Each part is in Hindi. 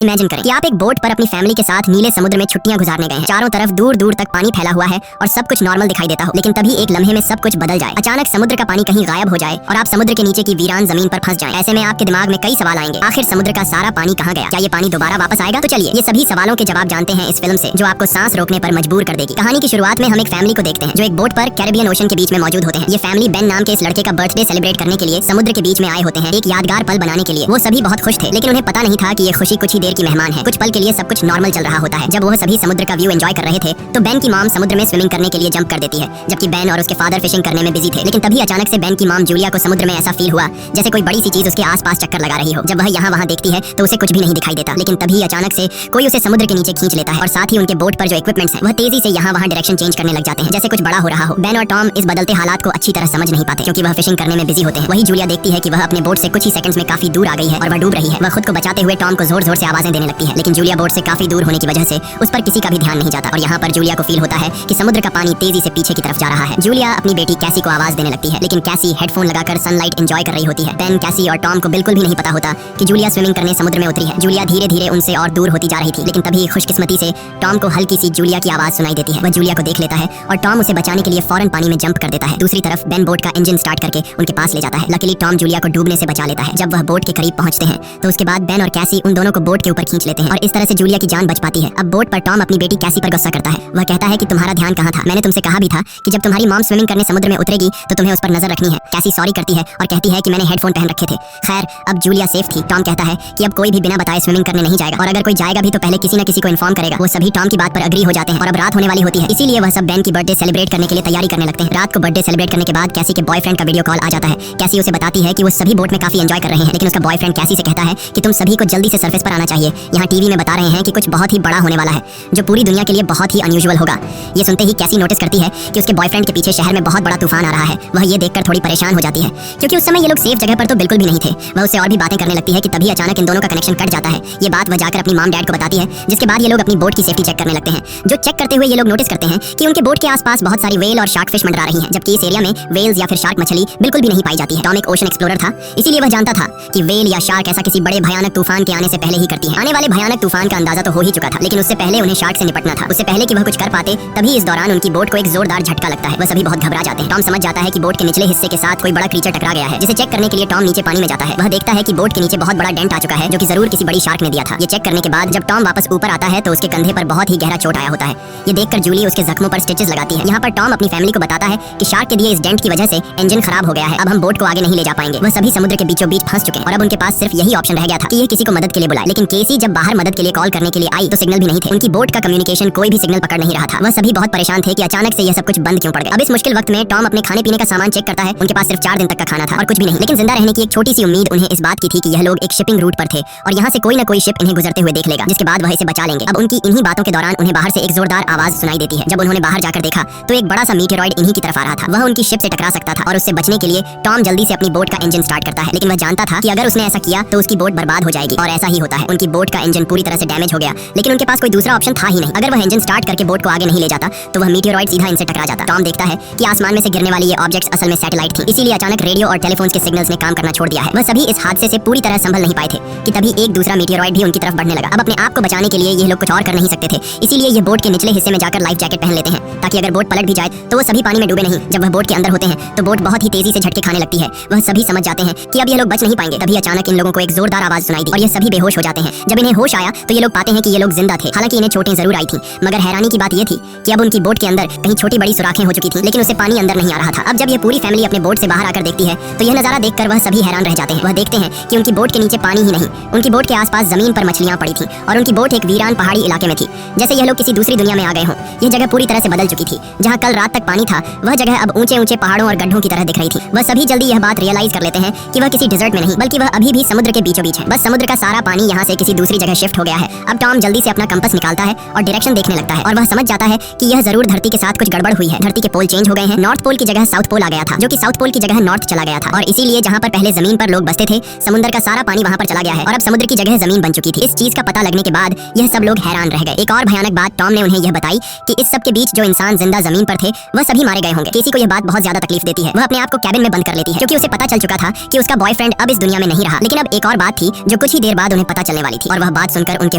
इमेजिन करें कि आप एक बोट पर अपनी फैमिली के साथ नीले समुद्र में छुट्टियां गुजारने गए हैं। चारों तरफ दूर दूर तक पानी फैला हुआ है और सब कुछ नॉर्मल दिखाई देता हो, लेकिन तभी एक लम्हे में सब कुछ बदल जाए। अचानक समुद्र का पानी कहीं गायब हो जाए और आप समुद्र के नीचे की वीरान जमीन पर फंस जाएं। ऐसे में आपके दिमाग में कई सवाल आएंगे, आखिर समुद्र का सारा पानी कहाँ गया? क्या ये पानी दोबारा वापस आएगा? तो चलिए ये सभी सवालों के जवाब जानते हैं इस फिल्म से, जो आपको सांस रोकने पर मजबूर कर देगी। कहानी की शुरुआत में हम एक फैमिली को देखते हैं जो एक बोट पर कैरिबियन ओशन के बीच में मौजूद होते हैं। ये फैमिली बेन नाम के इस लड़के का बर्थडे सेलिब्रेट करने के लिए समुद्र के बीच में आए होते हैं, एक यादगार पल बनाने के लिए। वो सभी बहुत खुश थे, लेकिन उन्हें पता नहीं था कि ये खुशी कुछ ही देर की मेहमान है। कुछ पल के लिए सब कुछ नॉर्मल चल रहा होता है। जब वह सभी समुद्र का व्यू एंजॉय कर रहे थे तो बेन की मॉम समुद्र में स्विमिंग करने के लिए जंप कर देती है, जबकि बेन और उसके फादर फिशिंग करने में बिजी थे। लेकिन तभी अचानक से बेन की मॉम जूलिया को समुद्र में ऐसा फील हुआ जैसे कोई बड़ी सी चीज उसके आसपास चक्कर लगा रही हो। जब वह यहाँ वहाँ देखती है तो उसे कुछ भी नहीं दिखाई देता, लेकिन तभी अचानक से कोई उसे समुद्र के नीचे खींच लेता है और साथ ही उनके बोट पर जो इक्विपमेंट्स हैं वह तेजी से यहाँ वहाँ डायरेक्शन चेंज करने लग जाते हैं, जैसे कुछ बड़ा हो रहा हो। बेन और टॉम इस बदलते हालात को अच्छी तरह समझ नहीं पाते, क्योंकि वह फिशिंग करने में बिजी होते हैं। वही जूलिया देखती है कि वह अपने बोट से कुछ ही सेकंड्स में काफी दूर आ गई है और वह डूब रही है। वह खुद को बचाते हुए टॉम को जोर जोर से आवाजें देने लगती है, लेकिन जूलिया बोट से काफी दूर होने की वजह से उस पर किसी का भी ध्यान नहीं जाता। और यहाँ पर जूलिया को फील होता है कि समुद्र का पानी तेजी से पीछे की तरफ जा रहा है। जूलिया अपनी बेटी कैसी को आवाज देने लगती है, लेकिन कैसी हेडफोन लगाकर सनलाइट एंजॉय कर रही होती है। बेन, कैसी और टॉम को बिल्कुल भी नहीं पता होता कि जूलिया स्विमिंग करने समुद्र में उतरी है। जूलिया धीरे धीरे उनसे और दूर होती जा रही थी, लेकिन तभी खुशकिस्मती से टॉम को हल्की सी जूलिया की आवाज सुनाई देती है। वह जूलिया को देख लेता है और टॉम उसे बचाने के लिए फौरन पानी में जंप कर देता है। दूसरी तरफ बेन बोट का इंजन स्टार्ट करके उनके पास ले जाता है। लकीली टॉम जूलिया को डूबने से बचा लेता है। जब वह बोट के करीब पहुंचते हैं तो उसके बाद बेन और कैसी उन दोनों को बोट के ऊपर खींच लेते हैं और इस तरह से जूलिया की जान बच पाती है। अब बोट पर टॉम अपनी बेटी कैसी पर गुस्सा करता है। वह कहता है कि तुम्हारा ध्यान कहाँ था? मैंने तुमसे कहा भी था कि जब तुम्हारी मॉम स्विमिंग करने समुद्र में उतरेगी तो तुम्हें उस पर नजर रखनी है। कैसी सॉरी करती है और कहती है कि मैंने हेडफोन पहन रखे थे। खैर, अब जूलिया सेफ थी। टॉम कहता है कि अब कोई भी बिना बताए स्विमिंग करने नहीं जाएगा, और अगर कोई जाएगा भी तो पहले किसी न किसी को इन्फॉर्म करेगा। वो सभी टॉम की बात पर अग्री हो जाते हैं और अब रात होने वाली होती है, इसीलिए वह सब बेन की बर्थडे सेलिब्रेट करने के लिए तैयारी करने लगते हैं। रात को बर्थडे सेलिब्रेट करने के बाद कैसी के बॉयफ्रेंड का वीडियो कॉल आ जाता है। कैसी उसे बताती है कि वो सभी बोट में काफी एंजॉय कर रहे हैं, लेकिन उसका बॉयफ्रेंड कैसी से कहता है कि तुम सभी को जल्दी से सरफेस पर आना चाहिए। यहाँ टीवी में बता रहे हैं कि कुछ बहुत ही बड़ा होने वाला है, जो पूरी दुनिया के लिए बहुत ही अनयूजुअल होगा। ये सुनते ही कैसी नोटिस करती है कि उसके बॉयफ्रेंड के पीछे शहर में बहुत बड़ा तूफान आ रहा है। वह ये देखकर थोड़ी परेशान हो जाती है, क्योंकि उस समय ये लोग सेफ जगह पर तो बिल्कुल भी नहीं थे। वह उससे और भी बातें करने लगती है कि तभी अचानक इन दोनों का कनेक्शन कट जाता है। ये बात वह जाकर अपनी मॉम डैड को बताती है, जिसके बाद ये लोग अपनी बोट की सेफ्टी चेक करने लगते हैं। जो चेक करते हुए ये लोग नोटिस करते हैं कि उनके बोट के आसपास बहुत सारी वेल और शार्क फिश मंडरा रही हैं, जबकि इस एरिया में वेल्स या फिर शार्क मछली बिल्कुल भी नहीं पाई जाती है। टॉम एक ओशन एक्सप्लोरर था, इसीलिए वह जानता था कि वेल या शार्क ऐसा किसी बड़े भयानक तूफान के आने से पहले ही करती है। आने वाले भयानक तूफान का अंदाजा तो हो ही चुका था, लेकिन उससे पहले उन्हें शार्क से निपटना था। उससे पहले कि वह कुछ कर पाते, तभी इस दौरान उनकी बोट को एक जोरदार झटका लगता है। वह सभी बहुत घबरा जाते हैं। टॉम समझ जाता है कि बोट के निचले हिस्से के साथ कोई बड़ा क्रीचर टकरा गया है, जिसे चेक करने के लिए टॉम नीचे पानी में जाता है। वह देखता है कि बोट के नीचे बहुत बड़ा डेंट आ चुका है, जो कि जरूर किसी बड़ी शार्क ने दिया था। ये चेक करने के बाद जब टॉम वापस ऊपर आता है तो उसके कंधे पर बहुत ही गहरा चोट आया होता है। ये देखकर जूली उसके जख्मों पर स्टिचेस लगाती है। यहाँ पर टॉम अपनी फैमिली को बताता है कि शार्क के दिए इस डेंट की वजह से इंजन खराब हो गया है, अब हम बोट को आगे नहीं ले जा पाएंगे। वह सभी समुद्र के बीचों बीच फंस चुके हैं और अब उनके पास सिर्फ यही ऑप्शन रह गया था कि ये किसी को मदद के लिए बुलाए। लेकिन केसी जब बाहर मदद के लिए कॉल करने के लिए आई तो सिग्नल भी नहीं थे। उनकी बोट का कम्युनिकेशन कोई भी सिग्नल पकड़ नहीं रहा था। वह सभी बहुत परेशान थे कि अचानक से यह सब कुछ बंद क्यों पड़ गया। अब इस मुश्किल वक्त में टॉम अपने खाने पीने का सामान चेक करता है। उनके पास सिर्फ 4 दिन तक का खाना था और कुछ भी नहीं, लेकिन जिंदा रहने की एक छोटी सी उम्मीद उन्हें इस बात की थी कि यह लोग एक शिपिंग रूट पर थे और यहाँ से कोई न कोई शिप इन्हें गुजरते हुए देख लेगा, जिसके बाद वह इसे बचा लेंगे। अब उनकी इन्हीं बातों के दौरान उन्हें बाहर से एक जोरदार आवाज सुनाई देती है। जब उन्होंने बाहर जाकर देखा तो एक बड़ा सा मीटेरॉइड इन्हीं की तरफ आ रहा था। वह उनकी शिप से टकरा सकता था और उससे बचने के लिए टॉम जल्दी से अपनी बोट का इंजन स्टार्ट करता है, लेकिन वह जानता था कि अगर उसने ऐसा किया तो उसकी बोट बर्बाद हो जाएगी, और ऐसा ही होता है। उनकी बोट का इंजन पूरी तरह से डैमेज हो गया, लेकिन उनके पास कोई दूसरा ऑप्शन था ही नहीं। अगर वह इंजन स्टार्ट करके बोट को आगे नहीं ले जाता तो वह मीटेरॉइड सीधा इनसे टकरा जाता। टॉम देखता है कि आसमान में से गिरने वाली ये ऑब्जेक्ट्स असल में सैटेलाइट थी, इसीलिए अचानक रेडियो और टेलीफोन के सिग्नल्स ने काम करना छोड़ दिया है। वह सभी इस हादसे से पूरी तरह संभल नहीं पाए थे कि तभी एक दूसरा मीटेरॉइड भी उनकी तरफ बढ़ने लगा। अब अपने आप को बचाने के लिए ये लोग कुछ और कर नहीं सकते थे, इसीलिए ये बोट के निचले हिस्से में जाकर लाइफ जैकेट पहन लेते हैं, ताकि अगर बोट पलट भी जाए तो वो सभी पानी में डूबे नहीं। जब वह बोट के अंदर होते हैं तो बोट बहुत ही तेजी से झटके खाने लगती है। वह सभी समझ जाते हैं कि अब ये लोग बच नहीं पाएंगे। तभी अचानक इन लोगों को एक जोरदार आवाज सुनाई दी और ये सभी बेहोश हो जाते हैं। जब इन्हें होश आया तो ये लोग पाते हैं कि ये लोग जिंदा थे। हालांकि इन्हें चोटें जरूर आई थी, मगर हैरानी की बात ये थी कि अब उनकी बोट के अंदर कहीं छोटी बड़ी सुराखें हो चुकी थी, लेकिन उससे पानी अंदर नहीं आ रहा था। अब जब ये पूरी फैमिली अपने बोट से बाहर आकर देखती है तो यह नजारा देखकर वह सभी हैरान रह जाते हैं। वह देखते हैं कि उनकी बोट के नीचे पानी ही नहीं, उनकी बोट के आसपास जमीन पर मछलियां पड़ी थी और उनकी बोट एक वीरान पहाड़ी इलाके में थी, जैसे यह लोग किसी दूसरी दुनिया में आ गए हों। यह जगह पूरी तरह से बदल चुकी थी। जहाँ कल रात तक पानी था वह जगह अब ऊंचे ऊंचे पहाड़ों और गड्ढों की तरह दिख रही थी। वह सभी जल्दी यह बात रियलाइज कर लेते हैं कि वह किसी डिजर्ट में नहीं बल्कि वह अभी भी समुद्र के बीचों बीच है। बस समुद्र का सारा पानी यहाँ से किसी दूसरी जगह शिफ्ट हो गया है। अब टॉम जल्दी से अपना कंपास निकालता है और डायरेक्शन देखने लगता है और वह समझ जाता है कि यह जरूर धरती के साथ कुछ गड़बड़ हुई है। धरती के पोल चेंज हो गए हैं। नॉर्थ पोल की जगह साउथ पोल आ गया था, जो कि साउथ पोल की जगह नॉर्थ चला गया था, और इसीलिए जहाँ पर पहले जमीन पर लोग बसते थे समुद्र का सारा पानी वहाँ पर चला गया है और अब समुद्र की जगह जमीन बन चुकी थी। इस चीज का पता लगने के बाद यह सब लोग हैरान रह गए। एक और भयानक बात टॉम ने उन्हें यह बताई कि इस सब के बीच जो इंसान जिंदा जमीन पर थे वह सभी मारे गए होंगे। केसी को यह बात बहुत ज्यादा तकलीफ देती है। वह अपने आप को कैबिन में बंद कर लेती है, क्योंकि उसे पता चल चुका था कि उसका बॉयफ्रेंड अब इस दुनिया में नहीं रहा। लेकिन अब एक और बात थी जो कुछ ही देर बाद उन्हें पता चलने वाली वाली थी और वह बात सुनकर उनके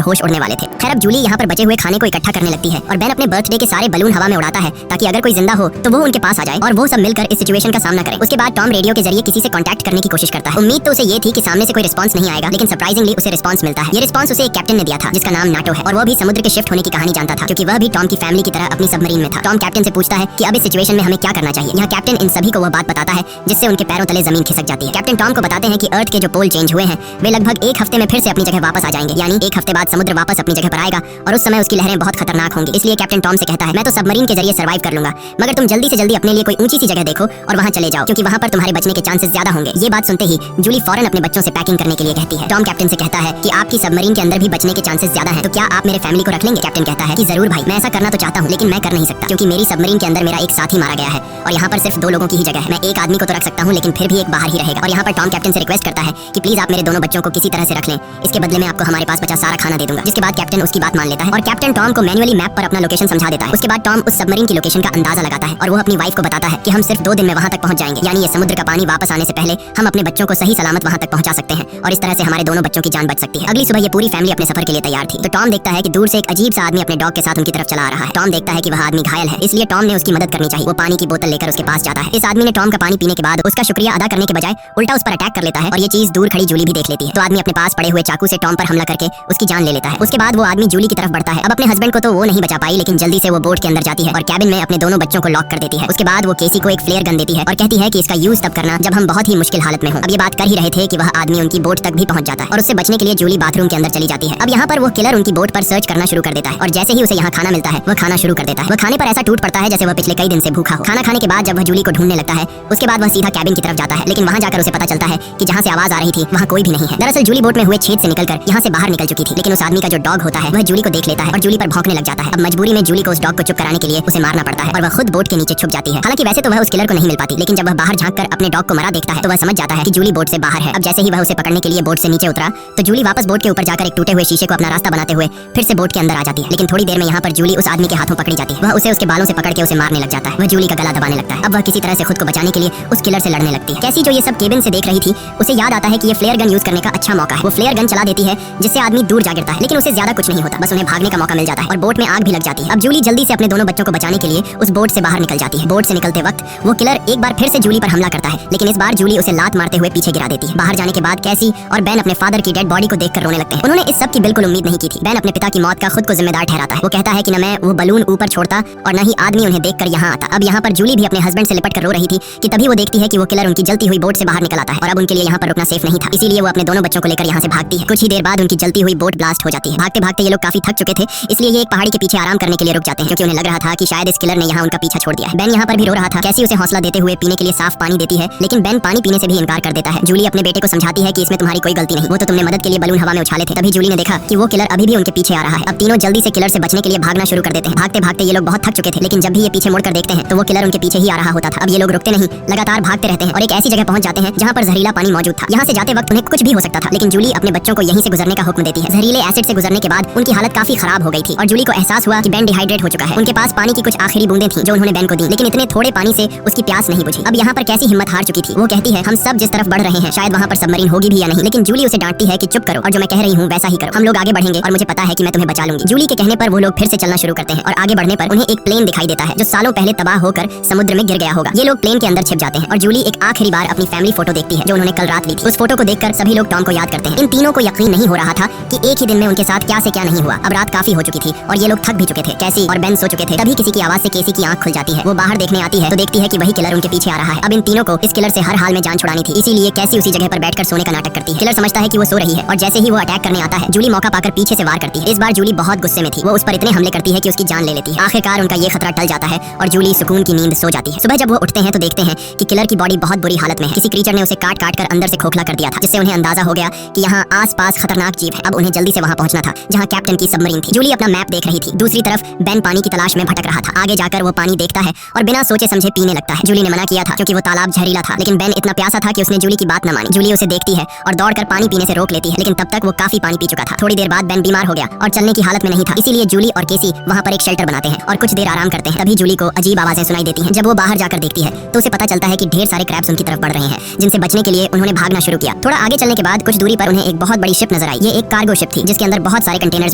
होश उड़ने वाले थे। खैर अब जूली यहाँ पर बचे हुए खाने को इकट्ठा करने लगती है और बेन अपने बर्थडे के सारे बलून हवा में उड़ाता है ताकि अगर कोई जिंदा हो तो वो उनके पास आ जाए और वो सब मिलकर इस सिचुएशन का सामना करें। उसके बाद टॉम रेडियो के जरिए किसी से कांटेक्ट करने की कोशिश करता है। उम्मीद तो उसे ये थी कि सामने से कोई रिस्पांस नहीं आएगा, लेकिन सरप्राइजिंगली उसे रिस्पांस मिलता है। ये रिस्पांस उसे एक कैप्टन ने दिया था जिसका नाम नाटो है और वो भी समुद्र के शिफ्ट होने की कहानी जानता था क्योंकि वह भी टॉम की फैमिली की तरह अपनी सबमरीन में था। टॉम कैप्टन से पूछता है कि अब इस सिचुएशन में हमें क्या करना चाहिए। यहाँ कैप्टन इन सभी को वह बात बताता है जिससे उनके पैरों तले जमीन खिसक जाती है। कैप्टन टॉम को बताते हैं कि अर्थ के जो पोल चेंज हुए हैं वे लगभग एक हफ्ते में फिर से अपनी जगह वापस आ जाएंगे, यानी एक हफ्ते बाद समुद्र वापस अपनी जगह पर आएगा और उस समय उसकी लहरें बहुत खतरनाक होंगी। इसलिए कैप्टन टॉम से कहता है मैं तो सबमरीन के जरिए सर्वाइव कर लूंगा, मगर तुम जल्दी से जल्दी अपने लिए कोई ऊंची सी जगह देखो और वहां चले जाओ क्योंकि वहां पर तुम्हारे बचने के चांसेस ज्यादा होंगे। ये बात सुनते ही जूली फौरन अपने बच्चों से पैकिंग करने के लिए कहती है। टॉम कैप्टन से कहता है कि आपकी सबमरीन के अंदर भी बचने के चांसेस ज्यादा हैं, तो क्या आप मेरे फैमिली को रख लेंगे? कैप्टन कहता है कि जरूर भाई, मैं ऐसा करना तो चाहता हूँ लेकिन मैं कर नहीं सकता क्योंकि मेरी सबमरीन के अंदर मेरा एक साथी मारा गया है और यहाँ पर सिर्फ 2 लोगों की ही जगह है। मैं एक आदमी को तो रख सकता हूँ लेकिन फिर भी एक बाहर ही रहेगा। और यहाँ पर टॉम कैप्टन से रिक्वेस्ट करता है कि प्लीज आप मेरे दोनों बच्चों को किसी तरह से रख लें, इसके बदले में आपको हमारे पास बचा सारा खाना दे दूंगा। जिसके बाद कैप्टन उसकी बात मान लेता है और कैप्टन टॉम को मैन्युअली मैप पर अपना लोकेशन समझा देता है। उसके बाद टॉम उस सबमरीन की लोकेशन का अंदाजा लगाता है और वो अपनी वाइफ को बताता है कि हम सिर्फ 2 दिन में वहां तक पहुंच जाएंगे, यानी ये समुद्र का पानी वापस आने से पहले हम अपने बच्चों को सही सलामत वहां तक पहुंचा सकते हैं और इस तरह से हमारे दोनों बच्चों की जान बच सकती है। अगली सुबह ये पूरी फैमिली अपने सफर के लिए तैयार थी तो टॉम देखता है कि दूर से एक अजीब सा आदमी अपने डॉग के साथ उनकी तरफ चला आ रहा है। टॉम देखता है कि वह आदमी घायल है, इसलिए टॉम ने उसकी मदद करनी चाहिए। वो पानी की बोतल लेकर उसके पास जाता है। इस आदमी ने टॉम का पानी पीने के बाद उसका शुक्रिया अदा करने के बजाय उल्टा उस पर अटैक कर लेता है और ये चीज दूर खड़ी जूली भी देख लेती है। तो आदमी अपने पास पड़े हुए चाकू से टॉम पर हमला करके उसकी जान ले लेता है। उसके बाद वो आदमी जूली की तरफ बढ़ता है। अब अपने हस्बैंड को तो वो नहीं बचा पाई, लेकिन जल्दी से वो बोट के अंदर जाती है और कैबिन में अपने दोनों बच्चों को लॉक कर देती है। उसके बाद वो केसी को एक फ्लेयर गन देती है और कहती है कि इसका यूज तब करना जब हम बहुत ही मुश्किल हालत में हो। अब ये बात कर ही रहे थे कि वह आदमी उनकी बोट तक भी पहुंच जाता है और उससे बचने के लिए जूली बाथरूम के अंदर चली जाती है। अब यहाँ पर वो किलर उनकी बोट पर सर्च करना शुरू कर देता है और जैसे ही उसे यहाँ खाना मिलता है वह खाना शुरू कर देता है। वह खाने पर ऐसा टूट पड़ता है जैसे वह पिछले कई दिन से भूखा हो। खाना खाने के बाद जब वह जूली को ढूंढने लगता है उसके बाद वह सीधा कैबिन की तरफ जाता है, लेकिन वहाँ जाकर उसे पता चलता है कि जहाँ से आवाज आ रही थी वहाँ कोई भी नहीं है। दरअसल जूली बोट में हुए छेद से निकलकर यहाँ से बाहर निकल चुकी थी, लेकिन उस आदमी का जो डॉग होता है वह जूली को देख लेता है और जूली पर भौंकने लग जाता है। अब मजबूरी में जूली को उस डॉग को चुप कराने के लिए उसे मारना पड़ता है और वह खुद बोट के नीचे छुप जाती है। हालांकि वैसे तो वह उस किलर को नहीं मिल पाती, लेकिन जब वह बाहर झांक कर अपने डॉग को मरा देखता है तो वह समझ जाता है कि जूली बोट से बाहर है। अब जैसे ही वह उसे पकड़ने के लिए बोट से नीचे उतरा तो जूली वापस बोट के ऊपर जाकर एक टूटे हुए शीशे को अपना रास्ता बनाते हुए फिर से बोट के अंदर आ जाती है। लेकिन थोड़ी देर में यहाँ पर जूली उस आदमी के हाथों पकड़ी जाती है। वह उसे उसके बालों से पकड़ के उसे मारने लग जाता है। वह जूली का गला दबाने लगता है। अब वह किसी तरह से खुद को बचाने के लिए उस किलर से लड़ने लगती है। कैसी जो ये सब केबिन से देख रही थी उसे याद आता है कि ये फ्लेयर गन यूज करने का अच्छा मौका है। वो फ्लेयर गन चला देती है जिससे आदमी दूर जा गिरता है, लेकिन उसे ज्यादा कुछ नहीं होता, बस उन्हें भागने का मौका मिल जाता है और बोट में आग भी लग जाती है। अब जूली जल्दी से अपने दोनों बच्चों को बचाने के लिए उस बोट से बाहर निकल जाती है। बोट से निकलते वक्त वो किलर एक बार फिर से जूली पर हमला करता है, लेकिन इस बार जूली उसे लात मारते हुए पीछे गिरा देती है। बाहर जाने के बाद कैसी और बेन अपने फादर की डेड बॉडी को देखकर रोने लगते हैं। उन्होंने इस सब की बिल्कुल उम्मीद नहीं की थी। बेन अपने पिता की मौत का खुद को जिम्मेदार ठहराता है। वो कहता है कि न मैं वो बलून ऊपर छोड़ता और न ही आदमी उन्हें देखकर यहाँ आता। अब यहाँ पर जूली भी अपने हस्बैंड से लिपट कर रो रही थी कि तभी वो देखती है कि वो किलर उनकी जलती हुई बोट से बाहर निकल आता है और अब उनके लिए यहाँ पर रुकना सेफ नहीं था, इसीलिए वो अपने दोनों बच्चों को लेकर यहाँ से भागती है। कुछ ही देर बाद उनकी जलती हुई बोट ब्लास्ट हो जाती है। भागते भागते ये लोग काफी थक चुके थे, इसलिए ये एक पहाड़ी के पीछे आराम करने के लिए रुक जाते हैं क्योंकि उन्हें लग रहा था कि शायद इस किलर ने यहाँ उनका पीछा छोड़ दिया है। बेन यहाँ पर भी रो रहा था। कैसी उसे हौसला देते हुए पीने के लिए साफ पानी देती है, लेकिन बेन पानी पीने से भी इनकार कर देता है। जूली अपने बेटे को समझाती है कि इसमें तुम्हारी कोई गलती नहीं, वो तो तुमने मदद के लिए बलून हवा में उछाले थे। तभी जूली ने देखा कि वो किलर अभी भी उनके पीछे आ रहा है। अब तीनों जल्दी से किलर से बचने के लिए भागना शुरू कर देते हैं। भागते भागते ये लोग बहुत थक चुके थे, लेकिन जब भी ये पीछे मुड़कर देखते हैं तो वो किलर उनके पीछे ही आ रहा होता था। अब ये लोग रुकते नहीं, लगातार भागते रहते हैं और एक ऐसी जगह पहुंच जाते हैं जहाँ पर जहरीला पानी मौजूद था। यहाँ से जाते वक्त उन्हें कुछ भी हो सकता था, लेकिन जूली अपने बच्चों को यहीं से गुजरने का हुक्म देती है। जहरीले एसिड से गुजरने के बाद उनकी हालत काफी खराब हो गई थी और जूली को एहसास हुआ कि बेन डिहाइड्रेट हो चुका है। उनके पास पानी की कुछ आखिरी बूंदें थी जो उन्होंने बेन को दी, लेकिन इतने थोड़े पानी से उसकी प्यास नहीं बुझी। अब यहाँ पर कैसी हिम्मत हार चुकी थी। वो कहती है हम सब जिस तरफ बढ़ रहे हैं शायद वहाँ पर सबमरीन होगी भी या नहीं, लेकिन जूली उसे डांटती है कि चुप करो और जो मैं कह रही हूँ वैसा ही करो। हम लोग आगे बढ़ेंगे और मुझे पता है कि मैं तुम्हें बचा लूंगी। जूली के कहने पर वो लोग फिर से चलना शुरू करते हैं और आगे बढ़ने पर उन्हें एक प्लेन दिखाई देता है जो सालों पहले तबाह होकर समुद्र में गिर गया होगा। ये लोग प्लेन के अंदर छिप जाते हैं और जूली एक आखिरी बार अपनी फैमिली फोटो देखती है जो उन्होंने कल रात ली थी। उस फोटो को देखकर सभी लोग टॉम को याद करते हैं। इन तीनों को यकीन नहीं हो रहा था कि एक ही दिन में उनके साथ क्या से क्या नहीं हुआ। अब रात काफी हो चुकी थी और ये लोग थक भी चुके थे। कैसी और बेन सो चुके थे। तभी किसी की आवाज से केसी की आंख खुल जाती है। वो बाहर देखने आती है तो देखती है कि वही किलर उनके पीछे आ रहा है। अब इन तीनों को इस किलर से हर हाल में जान छुड़ानी थी, इसीलिए कैसी उसी जगह पर बैठकर सोने का नाटक करती है। किलर समझता है कि वो सो रही है और जैसे ही वो अटैक करने आता है जूली मौका पाकर पीछे से वार करती है। इस बार जूली बहुत गुस्से में थी। वो उस पर इतने हमले करती है कि उसकी जान ले लेती है। आखिरकार उनका ये खतरा टल जाता है और जूली सुकून की नींद सो जाती है। सुबह जब वो उठते हैं तो देखते हैं कि किलर की बॉडी बहुत बुरी हालत में है। किसी क्रीचर ने उसे काट काट कर अंदर से खोखला कर दिया था, जिससे उन्हें अंदाजा हो गया कि यहाँ आस-पास खतरनाक जीव है। अब उन्हें जल्दी से वहाँ पहुँचना था जहाँ कैप्टन की सबमरीन थी। जूली अपना मैप देख रही थी। दूसरी तरफ बेन पानी की तलाश में भटक रहा था। आगे जाकर वो पानी देखता है और बिना सोचे समझे पीने लगता है। जूली ने मना किया था क्योंकि वो तालाब जहरीला था, लेकिन बेन इतना प्यासा था कि उसने जूली की बात न मानी। जूली उसे देखती है और दौड़कर पानी पीने से रोक लेती है, लेकिन तब तक वो काफी पानी पी चुका था। थोड़ी देर बाद बेन बीमार हो गया और चलने की हालत में नहीं था, इसीलिए जूली और केसी वहाँ पर एक शेल्टर बनाते हैं और कुछ देर आराम करते हैं। तभी जूली को अजीब आवाजें सुनाई देती हैं। जब वो बाहर जाकर देखती है तो उसे पता चलता है कि ढेर सारे क्रैब्स उनकी तरफ बढ़ रहे हैं, जिनसे बचने के लिए उन्होंने भागना शुरू किया। थोड़ा आगे चलने के बाद कुछ दूरी पर उन्हें एक बहुत बड़ी शिप नजर आई। ये एक कार्गो शिप थी जिसके अंदर बहुत सारे कंटेनर्स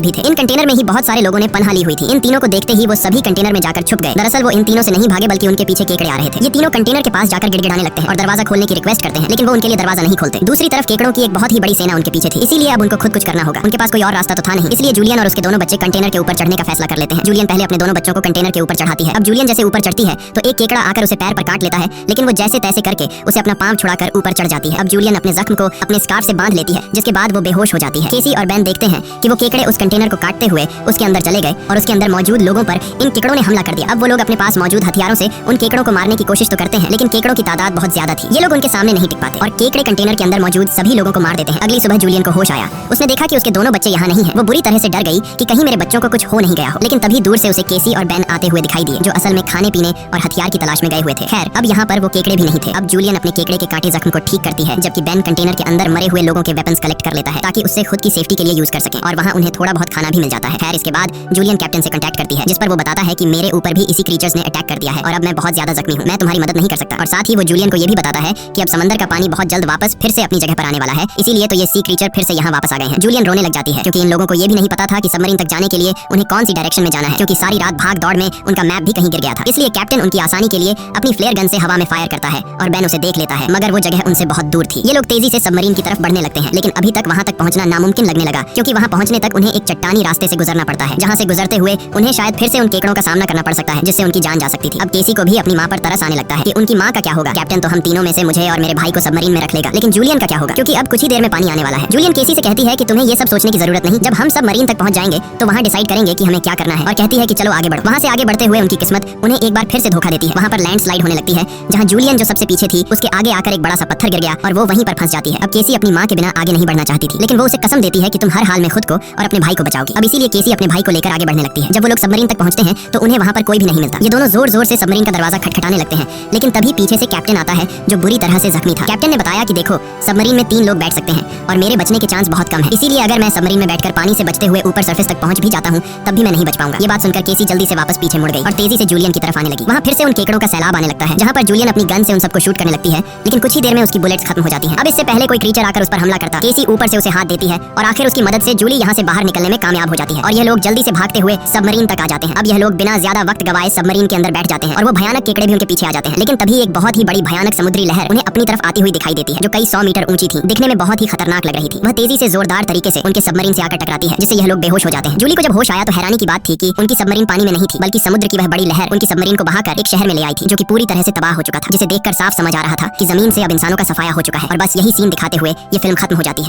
भी थे। इन कंटेनर में ही बहुत सारे लोगों ने पनाह ली हुई थी। इन तीनों को देखते ही वो सभी कंटेनर में जाकर छुप गए। दरअसल वो इन तीनों से नहीं भागे बल्कि उनके पीछे केकड़े आ रहे थे। ये तीनों कंटेनर के पास जाकर गिड़गिड़ाने लगते हैं और दरवाजा खोलने की रिक्वेस्ट करते हैं, लेकिन वो उनके लिए दरवाजा नहीं खोलते। दूसरी तरफ केकड़ों की एक बहुत ही बड़ी सेना उनके पीछे थी, इसीलिए अब उनको खुद कुछ करना होगा। उनके पास कोई और रास्ता तो था नहीं, इसलिए जूलियन और उसके दोनों बच्चे कंटेनर के ऊपर चढ़ने का फैसला कर लेते हैं। जूलियन पहले अपने दोनों बच्चों को कंटेनर के ऊपर चढ़ाती है। अब जूलियन जैसे ऊपर चढ़ती है तो एक केकड़ा आकर उसे पैर पर काट लेता है, लेकिन वो जैसे तैसे करके उसे अपना पांव छुड़ाकर ऊपर चढ़ जाती है। अब जूलियन अपने जख्म को अपने स्कार्फ से बांध लेती है, जिसके बाद वो बेहोश हो जाती है। केसी और बेन देखते हैं कि वो केकड़े उस कंटेनर को काटते हुए उसके अंदर चले गए और उसके अंदर मौजूद लोगों पर इन केकड़ों ने हमला कर दिया। अब वो लोग अपने पास मौजूद हथियारों से उन केकड़ों को मारने की कोशिश तो करते हैं, लेकिन केकड़ों की तादाद बहुत ज्यादा थी। ये लोग उनके सामने नहीं टिक पाते और केकड़े कंटेनर के अंदर मौजूद सभी लोगों को मार देते हैं। अगली सुबह जूलियन को होश आया। उसने देखा कि उसके दोनों बच्चे यहाँ नहीं हैं। वो बुरी तरह से डर गई कि कहीं मेरे बच्चों को कुछ हो नहीं गया हो, लेकिन तभी दूर से उसे केसी और बेन आते हुए दिखाई दिए, जो असल में खाने पीने और हथियार की तलाश में गए हुए थे। खैर, अब यहाँ पर वो केकड़े भी नहीं थे। अब जूलियन अपने केकड़े के काटे जख्म को ठीक करती है, जबकि बेन कंटेनर के अंदर मरे हुए लोगों के वेपन्स कलेक्ट कर लेता है ताकि उससे खुद की सेफ्टी के लिए यूज कर सके, और वहाँ उन्हें थोड़ा बहुत खाना भी मिल जाता है। खैर, इसके बाद जूलियन कैप्टन से कांटेक्ट करती है, जिस पर वो बताता है कि मेरे ऊपर भी इसी क्रीचर्स ने अटैक कर दिया है और अब मैं बहुत ज्यादा जख्मी हूँ, मैं तुम्हारी मदद नहीं कर सकता। और साथ ही वो जूलियन को ये भी बताता है कि अब समंदर का पानी बहुत जल्द वापस फिर से अपनी जगह पर आने वाला है, इसीलिए तो ये सी क्रीचर फिर से यहाँ वापस आ गए हैं। जूलियन रोने लग जाती है क्योंकि इन लोगों को ये भी नहीं पता था कि सबमरीन तक जाने के लिए उन्हें कौन सी डायरेक्शन में जाना है, क्योंकि सारी रात भाग दौड़ में उनका मैप भी कहीं गिर गया था। इसलिए कैप्टन उनकी आसानी के लिए अपनी फ्लेयर गन से हवा में फायर करता है और बेन उसे देख लेता है, मगर वो जगह उनसे बहुत दूर थी। ये लोग तेजी से सबमरीन की तरफ बढ़ने लगते हैं, लेकिन अभी तक वहाँ तक पहुँचना नामुमकिन लगने लगा, क्योंकि वहाँ पहुँचने तक उन्हें एक चट्टानी रास्ते से गुजरना पड़ता है, जहाँ से गुजरते हुए उन्हें शायद फिर से उन केकड़ों का सामना करना पड़ सकता है, जिससे उनकी जान जा सकती थी। अब केसी को भी अपनी माँ पर तरस आने लगता है कि उनकी माँ का क्या होगा। कैप्टन तो हम तीनों में से मुझे और मेरे भाई को सबमरीन में रख लेगा, लेकिन जूलियन का क्या होगा, क्योंकि अब कुछ ही देर में पानी आने वाला है। जूलियन केसी से कहती है कि तुम्हें ये सब सोचने की जरूरत नहीं, जब हम सब मरीन तक पहुंच जाएंगे तो वहाँ डिसाइड करेंगे कि हमें क्या करना है, और कहती है कि चलो आगे बढ़ो। वहाँ से आगे बढ़ते हुए उनकी किस्मत उन्हें एक बार फिर से धोखा देती है। वहाँ पर लैंडस्लाइड होने लगती है, जहाँ जूलियन जो सबसे पीछे थी उसके आगे आकर एक बड़ा सा पत्थर गिर गया और वो वहीं पर फंस जाती है। अब केसी अपनी माँ के बिना आगे नहीं बढ़ना चाहती थी, लेकिन वो उसे कसम देती है कि तुम हर हाल में खुद को और अपने भाई को बचाओगी। अब इसीलिए केसी अपने भाई को लेकर आगे बढ़ने लगती है। जब वो लोग सबमरीन तक पहुंचते हैं तो उन्हें वहाँ पर कोई भी नहीं मिलता। ये दोनों जोर जोर से सबमरीन का दरवाजा खटखटाने लगते हैं, लेकिन तभी पीछे से कैप्टन आता है जो बुरी तरह से जख्मी था। कैप्टन ने बताया कि देखो, सबमरीन में 3 लोग बैठ सकते हैं और मेरे बचने के चांस बहुत कम है, इसीलिए अगर मैं सबमरीन में बैठकर पानी से बचते हुए ऊपर सरफेस तक पहुंच भी जाता हूं तब भी मैं नहीं बच पाऊंगा। ये बात सुनकर केसी जल्दी से वापस पीछे मुड़ गई और तेजी से जूलियन की तरफ आने लगी। वहाँ फिर से उन केकड़ों का सैलाब आने लगता है, जहाँ पर जूलियन अपनी गन से उन सबको शूट करने लगती है, लेकिन कुछ ही देर में उसकी बुलेट्स खत्म हो जाती हैं। अब इससे पहले कोई क्रीचर आकर उस पर हमला करता, केसी ऊपर से उसे हाथ देती है और आखिर उसकी मदद से जूली यहाँ से बाहर निकलने में कामयाब हो जाती है और ये लोग जल्दी से भागते हुए सबमरीन तक आ जाते हैं। अब यह लोग बिना ज्यादा वक्त गवाए सबमरीन के अंदर बैठ जाते हैं और वो भयानक केकड़े भी उनके पीछे आ जाते हैं, लेकिन तभी एक बहुत ही बड़ी भयानक समुद्री लहर उन्हें अपनी तरफ आती हुई दिखाई देती है, जो कई 100 मीटर ऊंची थी। दिखने में बहुत ही खतरनाक लग रही थी। वह तेजी से जोरदार तरीके से उनके सबमरीन से आकर टकराती है, जिससे यह लोग बेहोश हो जाते हैं। जूली को जब होश आया तो हैरानी की बात थी कि उनकी सबमरीन पानी में नहीं थी, बल्कि समुद्र की वह बड़ी लहर उनकी सबमरीन को बहाकर एक शहर में ले आई थी, जो कि पूरी तरह से तबाह हो चुका था, जिसे देखकर साफ समझ आ रहा था कि जमीन से अब इंसानों का सफाया हो चुका है। और बस यही सीन दिखाते हुए ये फिल्म खत्म हो जाती है।